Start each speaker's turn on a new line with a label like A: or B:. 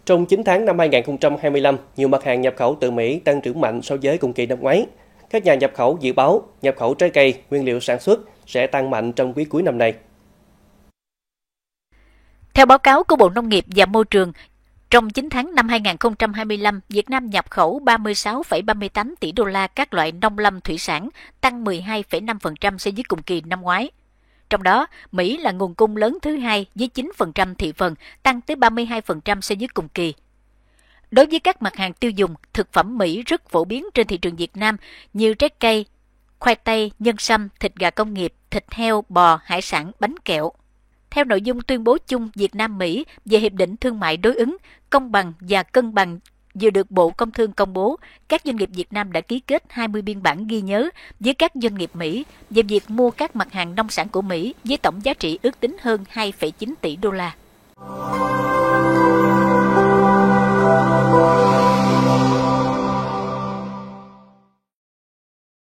A: Trong 9 tháng năm 2025, nhiều mặt hàng nhập khẩu từ Mỹ tăng trưởng mạnh so với cùng kỳ năm ngoái. Các nhà nhập khẩu dự báo nhập khẩu trái cây, nguyên liệu sản xuất sẽ tăng mạnh trong quý cuối năm nay.
B: Theo báo cáo của Bộ Nông nghiệp và Môi trường, trong 9 tháng năm 2025, Việt Nam nhập khẩu 36,38 tỷ đô la các loại nông lâm thủy sản, tăng 12,5% so với cùng kỳ năm ngoái. Trong đó, Mỹ là nguồn cung lớn thứ hai với 9% thị phần, tăng tới 32% so với cùng kỳ. Đối với các mặt hàng tiêu dùng, thực phẩm Mỹ rất phổ biến trên thị trường Việt Nam như trái cây, khoai tây, nhân sâm, thịt gà công nghiệp, thịt heo, bò, hải sản, bánh kẹo. Theo nội dung tuyên bố chung Việt Nam-Mỹ về Hiệp định Thương mại đối ứng, công bằng và cân bằng vừa được Bộ Công Thương công bố, các doanh nghiệp Việt Nam đã ký kết 20 biên bản ghi nhớ với các doanh nghiệp Mỹ về việc mua các mặt hàng nông sản của Mỹ với tổng giá trị ước tính hơn 2,9 tỷ đô la.